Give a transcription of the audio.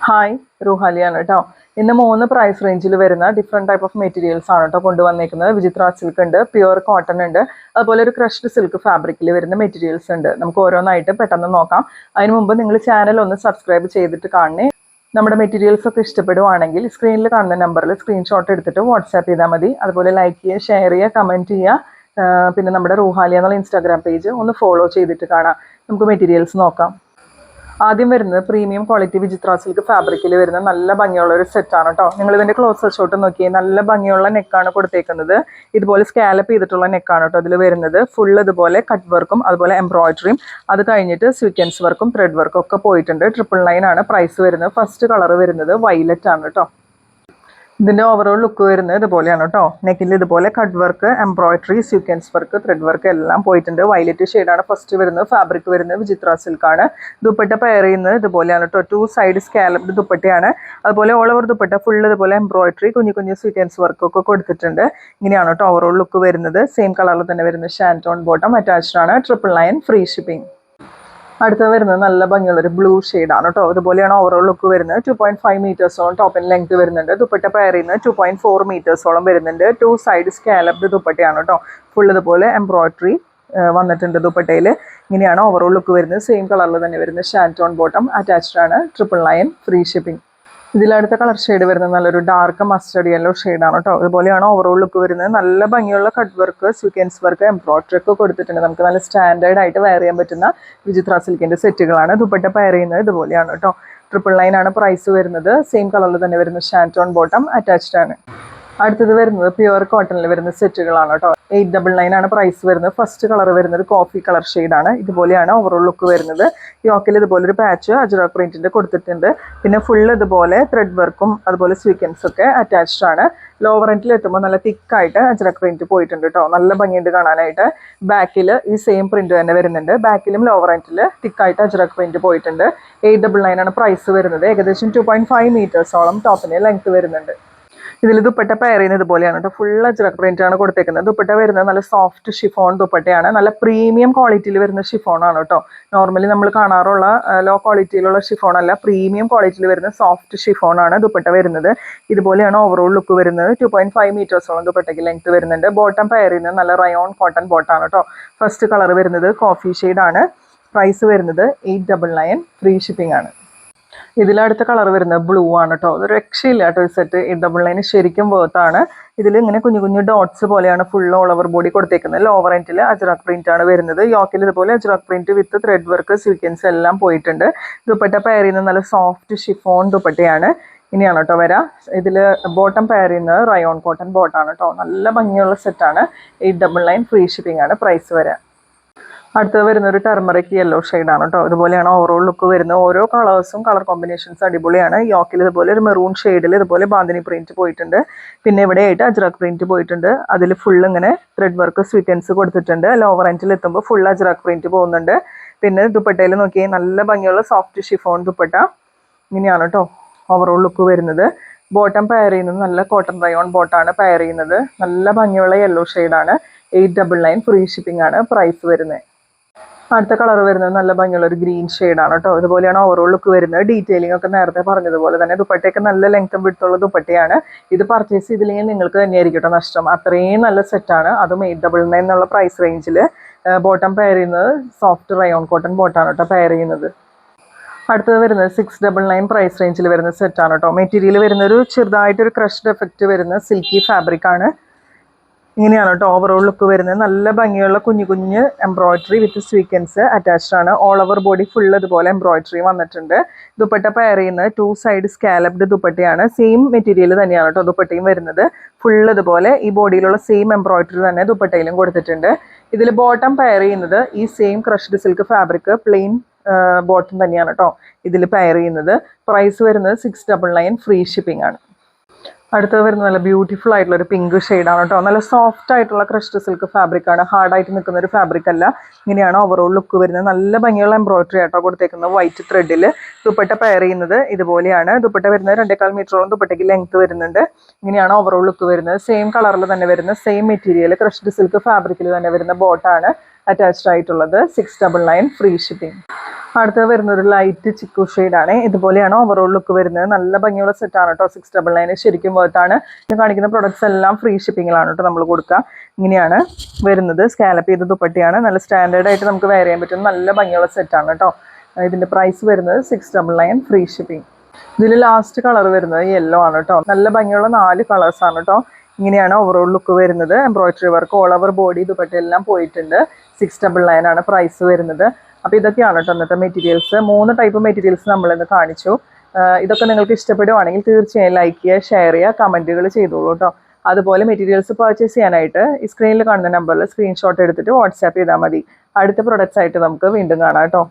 Hi റുഹാലിയാണ് കേട്ടോ. ഇന്ന് 3 price റേഞ്ചിൽ വരുന്ന ഡിഫറെൻറ്റ് ടൈപ്പ് ഓഫ് മെറ്റീരിയൽസ് ആണ് കേട്ടോ കൊണ്ടുവന്നേക്കുന്നത്. വിചിത്ര സിൽക്ക് ഉണ്ട്, പ്യുവർ കോട്ടൺ ഉണ്ട്, അതുപോലെ ഒരു ക്രഷ്ഡ് സിൽക്ക് ഫാബ്രിക്കിൽ വരുന്ന മെറ്റീരിയൽസ് ഉണ്ട്. നമുക്ക് ഓരോന്നായിട്ട് പെട്ടെന്ന് നോക്കാം. അതിന് മുമ്പ് നിങ്ങൾ ചാനൽ ഒന്ന് സബ്സ്ക്രൈബ് ചെയ്തിട്ട് കാണണേ. നമ്മുടെ മെറ്റീരിയൽസ് ഒക്കെ ഇഷ്ടപ്പെടുവാണെങ്കിൽ സ്ക്രീനിൽ കാണുന്ന നമ്പറിൽ സ്ക്രീൻഷോട്ട് എടുത്തിട്ട് വാട്സാപ്പ് ചെയ്താൽ മതി. അതുപോലെ ലൈക്ക് ചെയ്യുക, ഷെയർ ചെയ്യുക, കമൻറ്റ് ചെയ്യുക. പിന്നെ നമ്മുടെ റുഹാലിയ എന്നുള്ള ഇൻസ്റ്റാഗ്രാം പേജ് ഒന്ന് ഫോളോ ചെയ്തിട്ട് കാണാം. നമുക്ക് മെറ്റീരിയൽസ് നോക്കാം. ആദ്യം വരുന്നത് പ്രീമിയം ക്വാളിറ്റി വിചിത്ര സിൽക്ക് ഫാബ്രിക്കിൽ വരുന്ന നല്ല ഭംഗിയുള്ള ഒരു സെറ്റാണ് കേട്ടോ. നിങ്ങൾ ഇതിന്റെ ക്ലോസർ ഷോട്ട് നോക്കിയേ, നല്ല ഭംഗിയുള്ള നെക്കാണ് കൊടുത്തേക്കുന്നത്. ഇതുപോലെ സ്കാലപ്പ് ചെയ്തിട്ടുള്ള നെക്കാണ് കേട്ടോ അതിൽ വരുന്നത്. ഫുൾ ഇതുപോലെ കട്ട് വർക്കും അതുപോലെ എംബ്രോയിഡറിയും, അത് കഴിഞ്ഞിട്ട് സ്വീക്വൻസ് വർക്കും ത്രെഡ് വർക്കും ഒക്കെ പോയിട്ടുണ്ട്. 999 ആണ് പ്രൈസ് വരുന്നത്. ഫസ്റ്റ് കളർ വരുന്നത് വയലറ്റ് ആണ് കേട്ടോ. ഇതിന്റെ ഓവറോൾ ലുക്ക് വരുന്നത് ഇതുപോലെയാണ് കേട്ടോ. നെക്കിൽ ഇതുപോലെ cut work, embroidery, sequence work, thread work എല്ലാം പോയിട്ടുണ്ട്. വയലറ്റ് ഷെയ്ഡാണ് ഫസ്റ്റ് വരുന്നത്. ഫാബ്രിക് വരുന്നത് വിചിത്ര സിൽക്കാണ്. ദുപ്പട്ട പെയർ ചെയ്യുന്നത് ഇതുപോലെയാണ് കേട്ടോ. 2 സൈഡ് സ്കാലപ്ഡ് ദുപ്പട്ടയാണ്. അതുപോലെ ഓൾ ഓവർ ദുപ്പട്ട ഫുൾ ഇതുപോലെ എംബ്രോയിഡറി, കുഞ്ഞു കുഞ്ഞു സ്വീക്വൻസ് വർക്കൊക്കെ കൊടുത്തിട്ടുണ്ട്. ഇങ്ങനെയാണ് കേട്ടോ ഓവറോൾ ലുക്ക് വരുന്നത്. സെയിം കളറിൽ തന്നെ വരുന്ന ഷാൻറ്റോൺ ബോട്ടം അറ്റാച്ച്ഡ് ആണ്. 999 ഫ്രീ ഷിപ്പിംഗ്. അടുത്ത വരുന്നത് നല്ല ഭംഗിയുള്ള ഒരു ബ്ലൂ ഷെയ്ഡാണ് കേട്ടോ. ഇതുപോലെയാണ് ഓവറോൾ ലുക്ക് വരുന്നത്. 2.5 മീറ്റേഴ്സോളം ടോപ്പ് ആൻഡ് ലെങ്ത് വരുന്നുണ്ട്. ദുപ്പട്ട പെയർ ചെയ്യുന്നത് 2.4 മീറ്റേഴ്സോളം വരുന്നുണ്ട്. 2 സൈഡ് സ്കാലപ്ഡ് ദുപ്പട്ടയാണ് കേട്ടോ. ഫുൾ ഇതുപോലെ എംബ്രോയിഡറി വന്നിട്ടുണ്ട് ദുപ്പട്ടയിൽ. ഇങ്ങനെയാണ് ഓവറോൾ ലുക്ക് വരുന്നത്. സെയിം കളറിൽ തന്നെ വരുന്നത് ഷാൻറ്റോൺ ബോട്ടം അറ്റാച്ച്ഡ് ആണ്. 999 ഫ്രീ ഷിപ്പിംഗ്. ഇതിലടുത്ത കളർ ഷെയ്ഡ് വരുന്നത് നല്ലൊരു ഡാർക്ക് മസ്റ്റർഡ് യെല്ലോ ഷെയ്ഡാണ് കേട്ടോ. ഇതുപോലെയാണ് ഓവറോൾ ലുക്ക് വരുന്നത്. നല്ല ഭംഗിയുള്ള cut work, sequence work, embroidery ഒക്കെ കൊടുത്തിട്ടുണ്ട്. നമുക്ക് നല്ല സ്റ്റാൻഡേർഡ് ആയിട്ട് വെയർ ചെയ്യാൻ പറ്റുന്ന വിചിത്ര സിൽക്കിന്റെ സെറ്റുകളാണ്. ദുപ്പട്ട പെയർ ചെയ്യുന്നത് ഇതുപോലെയാണ് കേട്ടോ. 999 ആണ് പ്രൈസ് വരുന്നത്. സെയിം കളറിൽ തന്നെ വരുന്ന ഷാൻറ്റോൺ ബോട്ടം അറ്റാച്ച്ഡ് ആണ്. അടുത്തത് വരുന്നത് പ്യുവർ കോട്ടണിൽ വരുന്ന സെറ്റുകളാണ് കേട്ടോ. 899 ആണ് പ്രൈസ് വരുന്നത്. ഫസ്റ്റ് കളർ വരുന്നത് കോഫി കളർ ഷെയ്ഡാണ്. ഇതുപോലെയാണ് ഓവറോൾ ലുക്ക് വരുന്നത്. യോക്കിൽ ഇതുപോലെ ഒരു പാച്ച് അജ്രക് പ്രിന്റിന്റെ കൊടുത്തിട്ടുണ്ട്. പിന്നെ ഫുൾ ഇതുപോലെ ത്രെഡ് വർക്കും അതുപോലെ സ്വീക്വൻസ് ഒക്കെ അറ്റാച്ച്ഡ് ആണ്. ലോവർ എൻഡിൽ എത്തുമ്പോൾ നല്ല തിക്കായിട്ട് അജ്രക് പ്രിന്റ് പോയിട്ടുണ്ട് കേട്ടോ. നല്ല ഭംഗിയുണ്ട് കാണാനായിട്ട്. ബാക്കിൽ ഈ സെയിം പ്രിന്റ് തന്നെ വരുന്നുണ്ട്. ബാക്കിലും ലോവർ എൻഡിൽ തിക്കായിട്ട് അജ്രക് പ്രിന്റ് പോയിട്ടുണ്ട്. 899 ആണ് പ്രൈസ് വരുന്നത്. ഏകദേശം 2.5 മീറ്റേഴ്സോളം ടോപ്പിന് ലെങ്ത് വരുന്നുണ്ട്. ഇതിൽ ദുപ്പട്ട പെയർ ചെയ്യുന്നത് ഇതുപോലെയാണ് കേട്ടോ. ഫുൾ അജ്രക് പ്രിന്റ് ആണ് കൊടുത്തേക്കുന്നത്. ദുപ്പട്ട വരുന്നത് നല്ല സോഫ്റ്റ് ഷിഫോൺ ദുപ്പട്ടയാണ്. നല്ല പ്രീമിയം ക്വാളിറ്റിയിൽ വരുന്ന ഷിഫോൺ ആണ് കേട്ടോ. നോർമലി നമ്മൾ കാണാറുള്ള ലോ ക്വാളിറ്റിയിലുള്ള ഷിഫോൺ അല്ല, പ്രീമിയം ക്വാളിറ്റിയിൽ വരുന്ന സോഫ്റ്റ് ഷിഫോൺ ആണ് ദുപ്പട്ട വരുന്നത്. ഇതുപോലെയാണ് ഓവറോൾ ലുക്ക് വരുന്നത്. 2.5 മീറ്റേഴ്സോളം ദുപ്പട്ടയ്ക്ക് ലെങ്ത് വരുന്നുണ്ട്. ബോട്ടം പെയർ ചെയ്യുന്നത് നല്ല റയോൺ കോട്ടൺ ബോട്ടാണ് കേട്ടോ. ഫസ്റ്റ് കളർ വരുന്നത് കോഫി ഷെയ്ഡാണ്. പ്രൈസ് വരുന്നത് 899 ഫ്രീ ഷിപ്പിംഗ് ആണ്. ഇതിലടുത്ത കളർ വരുന്നത് ബ്ലൂ ആണ് കേട്ടോ. ഒരു രക്ഷയില്ല കേട്ടോ. ഈ സെറ്റ് 899 ശരിക്കും വേർത്താണ്. ഇതിൽ ഇങ്ങനെ കുഞ്ഞു കുഞ്ഞു ഡോട്ട്സ് പോലെയാണ് ഫുൾ ഓൾ ഓവർ ബോഡി കൊടുത്തേക്കുന്നത്. ലോവർ എൻഡിൽ അജ്രക് പ്രിന്റ് ആണ് വരുന്നത്. യോക്കിൽ ഇതുപോലെ അജ്രക് പ്രിന്റ് വിത്ത് ത്രെഡ് വർക്ക്, സ്വീക്വൻസ് എല്ലാം പോയിട്ടുണ്ട്. ദുപ്പട്ട പെയർ ചെയ്യുന്നത് നല്ല സോഫ്റ്റ് ഷിഫോൺ ദുപ്പട്ടയാണ്. ഇനിയാണ് കേട്ടോ വരാം. ഇതിൽ ബോട്ടം പെയർ ചെയ്യുന്നത് റയോൺ കോട്ടൺ ബോട്ടാണ് കേട്ടോ. നല്ല ഭംഗിയുള്ള സെറ്റാണ്. 899 ഫ്രീ ഷിപ്പിംഗ് ആണ് പ്രൈസ് വരാം. അടുത്തത് വരുന്ന ഒരു ടെർമറിക് യെല്ലോ ഷെയ്ഡാണ് കേട്ടോ. ഇതുപോലെയാണ് ഓവറോൾ ലുക്ക് വരുന്നത്. ഓരോ കളേഴ്സും കളർ കോമ്പിനേഷൻസ് അടിപൊളിയാണ്. യോക്കിൽ ഇതുപോലെ ഒരു മെറൂൺ ഷെയ്ഡിൽ ഇതുപോലെ ബാന്തിനി പ്രിന്റ് പോയിട്ടുണ്ട്. പിന്നെ ഇവിടെ ആയിട്ട് അജ്രക് പ്രിന്റ് പോയിട്ടുണ്ട്. അതിൽ ഫുൾ ഇങ്ങനെ ത്രെഡ് വർക്ക്, സ്വീക്വൻസ് കൊടുത്തിട്ടുണ്ട്. ലോവർ എൻഡിൽ എത്തുമ്പോൾ ഫുൾ അജ്രക് പ്രിന്റ് പോകുന്നുണ്ട്. പിന്നെ ദുപ്പട്ടയിൽ നോക്കിയാൽ നല്ല ഭംഗിയുള്ള സോഫ്റ്റ് ഷിഫോൺ ദുപ്പട്ട. ഇങ്ങനെയാണ് കേട്ടോ ഓവറോൾ ലുക്ക് വരുന്നത്. ബോട്ടം പെയർ ചെയ്യുന്നത് നല്ല കോട്ടൺ റയോൺ ബോട്ടാണ് പെയർ ചെയ്യുന്നത്. നല്ല ഭംഗിയുള്ള യെല്ലോ ഷെയ്ഡാണ്. 899 ഫ്രീ ഷിപ്പിംഗ് ആണ് പ്രൈസ് വരുന്നത്. അടുത്ത കളർ വരുന്നത് നല്ല ഭംഗിയുള്ള ഒരു ഗ്രീൻ ഷെയ്ഡാണ് കേട്ടോ. ഇതുപോലെയാണ് ഓവറോൾ ലുക്ക് വരുന്നത്. ഡീറ്റെയിലിംഗ് ഒക്കെ നേരത്തെ പറഞ്ഞതുപോലെ തന്നെ ദുപ്പട്ടയൊക്കെ നല്ല ലെങ്ത്തും വിടുത്തുള്ള ദുപ്പട്ടയാണ്. ഇത് പർച്ചേസ് ചെയ്തില്ലെങ്കിൽ നിങ്ങൾക്ക് തന്നെയായിരിക്കും കേട്ടോ നഷ്ടം. അത്രയും നല്ല സെറ്റാണ്. അതും 899 എന്നുള്ള പ്രൈസ് റേഞ്ചിൽ. ബോട്ടം പെയർ ചെയ്യുന്നത് സോഫ്റ്റ് റയോൺ കോട്ടൺ ബോട്ടാണ് കേട്ടോ പെയർ ചെയ്യുന്നത്. അടുത്തത് വരുന്നത് 699 പ്രൈസ് റേഞ്ചിൽ വരുന്ന സെറ്റാണ് കേട്ടോ. മെറ്റീരിയൽ വരുന്നൊരു ചെറുതായിട്ടൊരു ക്രഷ്ഡ് എഫക്റ്റ് വരുന്ന സിൽക്കി ഫാബ്രിക് ആണ്. ഇങ്ങനെയാണ് കേട്ടോ ഓവറോൾ ലുക്ക് വരുന്നത്. നല്ല ഭംഗിയുള്ള കുഞ്ഞു കുഞ്ഞ് എംബ്രോയിഡറി വിത്ത് സ്വീക്വൻസ് അറ്റാച്ച്ഡ് ആണ്. ഓൾ ഓവർ ബോഡി ഫുൾ ഇതുപോലെ എംബ്രോയിഡറി വന്നിട്ടുണ്ട്. ദുപ്പട്ട പെയർ ചെയ്യുന്നത് 2 സൈഡ് സ്കാലപ്ഡ് ദുപ്പട്ടയാണ്. സെയിം മെറ്റീരിയൽ തന്നെയാണ് കേട്ടോ ദുപ്പട്ടയും വരുന്നത്. ഫുൾ ഇതുപോലെ ഈ ബോഡിയിലുള്ള സെയിം എംബ്രോയിഡറി തന്നെ ദുപ്പട്ടയിലും കൊടുത്തിട്ടുണ്ട്. ഇതിൽ ബോട്ടം പെയർ ചെയ്യുന്നത് ഈ same crushed silk fabric plain bottom തന്നെയാണ് കേട്ടോ ഇതിൽ പെയർ ചെയ്യുന്നത്. പ്രൈസ് വരുന്നത് 699 ഫ്രീ ഷിപ്പിംഗ് ആണ്. അടുത്തത് വരുന്നത് നല്ല ബ്യൂട്ടിഫുൾ ആയിട്ടുള്ള ഒരു പിങ്ക് ഷെയ്ഡാണ് കേട്ടോ. നല്ല സോഫ്റ്റ് ആയിട്ടുള്ള ക്രഷ്ഡ് സിൽക്ക് ഫാബ്രിക് ആണ്. ഹാർഡായിട്ട് നിൽക്കുന്ന ഒരു ഫാബ്രിക് അല്ല. ഇങ്ങനെയാണ് ഓവറോൾ ലുക്ക് വരുന്നത്. നല്ല ഭംഗിയുള്ള എംബ്രോയിഡറി ആയിട്ടോ കൊടുത്തേക്കുന്നത് വൈറ്റ് ത്രെഡിൽ. ദുപ്പട്ട പെയർ ചെയ്യുന്നത് ഇതുപോലെയാണ്. ദുപ്പട്ട വരുന്നത് 2.25 മീറ്ററോളം ദുപ്പട്ടയ്ക്ക് ലെങ്ത് വരുന്നുണ്ട്. ഇങ്ങനെയാണ് ഓവറോൾ ലുക്ക് വരുന്നത്. സെയിം കളറിൽ തന്നെ വരുന്ന സെയിം മെറ്റീരിയൽ ക്രഷ്ഡ് സിൽക്ക് ഫാബ്രിക്കിൽ തന്നെ വരുന്ന ബോട്ടാണ്. അറ്റാച്ച്ഡ് ആയിട്ടുള്ളത്. 699 ഫ്രീ ഷിപ്പിംഗ്. അടുത്തത് വരുന്ന ഒരു ലൈറ്റ് ചിക്കു ഷെയ്ഡാണ്. ഇതുപോലെയാണ് ഓവറോൾ ലുക്ക് വരുന്നത്. നല്ല ഭംഗിയുള്ള സെറ്റാണ് കേട്ടോ. 699 ശരിക്കും വേർത്താണ്. ഇത് കാണിക്കുന്ന പ്രൊഡക്ട്സ് എല്ലാം ഫ്രീ ഷിപ്പിങ്ങിലാണ് കേട്ടോ നമ്മൾ കൊടുക്കുക. ഇങ്ങനെയാണ് വരുന്നത്. സ്കാലപ്പ് ചെയ്ത ദുപ്പട്ടയാണ്. നല്ല സ്റ്റാൻഡേർഡ് ആയിട്ട് നമുക്ക് വെയർ ചെയ്യാൻ പറ്റുന്ന നല്ല ഭംഗിയുള്ള സെറ്റാണ് കേട്ടോ. ഇതിൻ്റെ പ്രൈസ് വരുന്നത് 699 ഫ്രീ ഷിപ്പിംഗ്. ഇതിൽ ലാസ്റ്റ് കളർ വരുന്നത് യെല്ലോ ആണ് കേട്ടോ. നല്ല ഭംഗിയുള്ള 4 കളേഴ്സാണ് കേട്ടോ. ഇങ്ങനെയാണ് ഓവറോൾ ലുക്ക് വരുന്നത്. Embroidery work all over body dupatta എല്ലാം പോയിട്ടുണ്ട്. 699 ആണ് പ്രൈസ് വരുന്നത്. അപ്പോൾ ഇതൊക്കെയാണ് കേട്ടോ ഇന്നത്തെ മെറ്റീരിയൽസ്. 3 ടൈപ്പ് മെറ്റീരിയൽസ് നമ്മളിന്ന് കാണിച്ചു. ഇതൊക്കെ നിങ്ങൾക്ക് ഇഷ്ടപ്പെടുവാണെങ്കിൽ തീർച്ചയായും ലൈക്ക് ചെയ്യുക, ഷെയർ ചെയ്യുക, കമൻറ്റുകൾ ചെയ്തോളൂ കേട്ടോ. അതുപോലെ മെറ്റീരിയൽസ് പർച്ചേസ് ചെയ്യാനായിട്ട് ഈ സ്ക്രീനിൽ കാണുന്ന നമ്പറിൽ സ്ക്രീൻഷോട്ട് എടുത്തിട്ട് വാട്സാപ്പ് ചെയ്താൽ മതി. അടുത്ത പ്രൊഡക്ട്സ് ആയിട്ട് നമുക്ക് വീണ്ടും കാണാം കേട്ടോ.